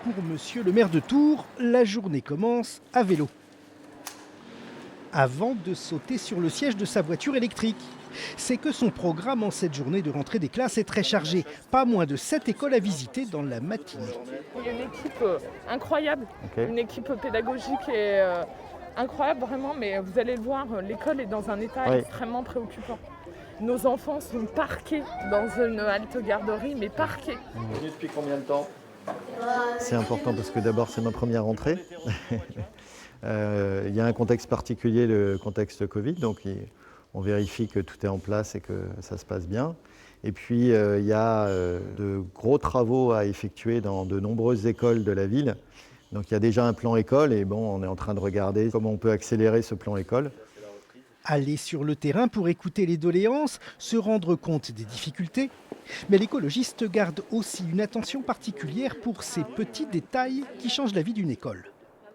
Pour monsieur le maire de Tours, la journée commence à vélo. Avant de sauter sur le siège de sa voiture électrique. C'est que son programme en cette journée de rentrée des classes est très chargé. Pas moins de 7 écoles à visiter dans la matinée. Il y a une équipe incroyable, une équipe pédagogique incroyable vraiment, mais vous allez le voir, l'école est dans un état extrêmement préoccupant. Nos enfants sont parqués dans une halte garderie, mais parqués. Depuis combien de temps ? C'est important parce que d'abord c'est ma première rentrée. Il y a un contexte particulier, le contexte Covid, donc on vérifie que tout est en place et que ça se passe bien. Et puis il y a de gros travaux à effectuer dans de nombreuses écoles de la ville. Donc il y a déjà un plan école et bon, on est en train de regarder comment on peut accélérer ce plan école. Aller sur le terrain pour écouter les doléances, se rendre compte des difficultés. Mais l'écologiste garde aussi une attention particulière pour ces petits détails qui changent la vie d'une école.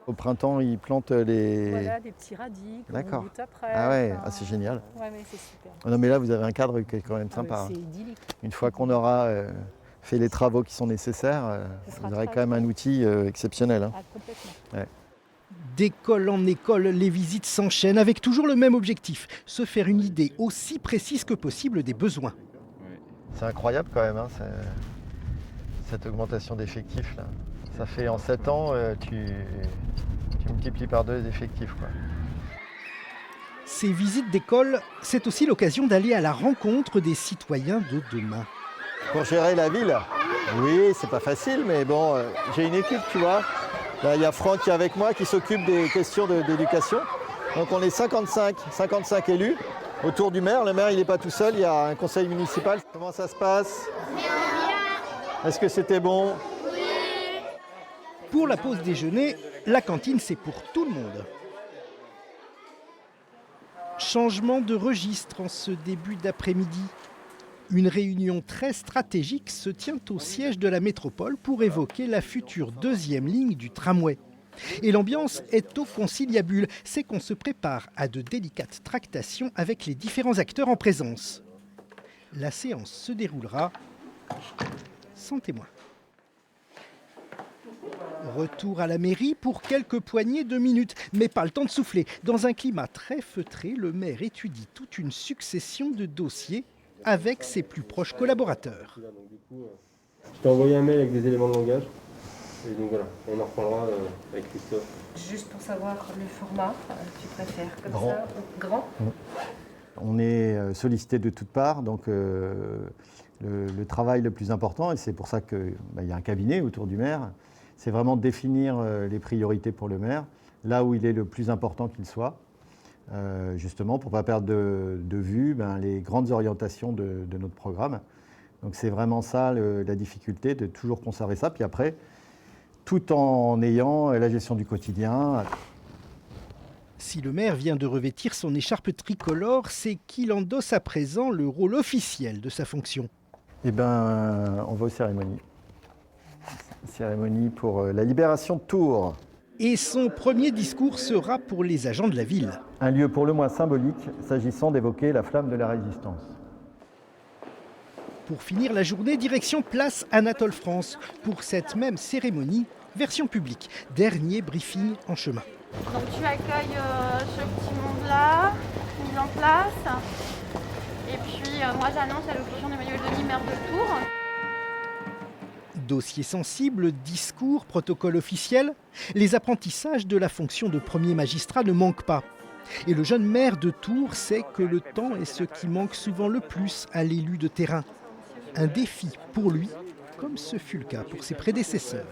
Au printemps, ils plantent les... Voilà, des petits radis qu'on goûte après. Ah ouais, c'est génial. Ouais, mais c'est super. Oh non mais là, vous avez un cadre qui est quand même sympa. C'est idyllique. Une fois qu'on aura fait les travaux qui sont nécessaires, vous aurez quand même un outil exceptionnel. Hein. Ah, complètement. Ouais. D'école en école, les visites s'enchaînent avec toujours le même objectif, se faire une idée aussi précise que possible des besoins. C'est incroyable quand même, hein, cette augmentation d'effectifs. Là. Ça fait en 7 ans, tu multiplies par 2 les effectifs. Quoi. Ces visites d'école, c'est aussi l'occasion d'aller à la rencontre des citoyens de demain. Pour gérer la ville, oui, c'est pas facile, mais bon, j'ai une équipe, tu vois. Là, il y a Franck qui est avec moi, qui s'occupe des questions d'éducation. Donc on est 55 élus autour du maire. Le maire, il n'est pas tout seul, il y a un conseil municipal. Comment ça se passe ? Est-ce que c'était bon ? Pour la pause déjeuner, la cantine, c'est pour tout le monde. Changement de registre en ce début d'après-midi. Une réunion très stratégique se tient au siège de la métropole pour évoquer la future 2e ligne du tramway. Et l'ambiance est au conciliabule, c'est qu'on se prépare à de délicates tractations avec les différents acteurs en présence. La séance se déroulera sans témoin. Retour à la mairie pour quelques poignées de minutes, mais pas le temps de souffler. Dans un climat très feutré, le maire étudie toute une succession de dossiers avec ses plus proches collaborateurs. Je t'ai envoyé un mail avec des éléments de langage. Et donc voilà, on en reparlera avec Christophe. Juste pour savoir le format, tu préfères comme Grand. ça, grand ? On est sollicité de toutes parts, donc le travail le plus important, et c'est pour ça qu'il y a un cabinet autour du maire, c'est vraiment de définir les priorités pour le maire, là où il est le plus important qu'il soit, justement pour ne pas perdre de vue les grandes orientations de notre programme. Donc c'est vraiment ça la difficulté, de toujours conserver ça, puis après, tout en ayant la gestion du quotidien. Si le maire vient de revêtir son écharpe tricolore, c'est qu'il endosse à présent le rôle officiel de sa fonction. Eh bien, on va aux cérémonies. Cérémonie pour la libération de Tours. Et son premier discours sera pour les agents de la ville. Un lieu pour le moins symbolique, s'agissant d'évoquer la flamme de la résistance. Pour finir la journée, direction Place Anatole France. Pour cette même cérémonie, version publique. Dernier briefing en chemin. Donc tu accueilles ce petit monde-là, mis en place. Et puis moi j'annonce l'allocution d'Emmanuel Denis, maire de Tours. Dossier sensible, discours, protocole officiel, les apprentissages de la fonction de premier magistrat ne manquent pas. Et le jeune maire de Tours sait que le temps est ce qui manque souvent le plus à l'élu de terrain. Un défi pour lui, comme ce fut le cas pour ses prédécesseurs.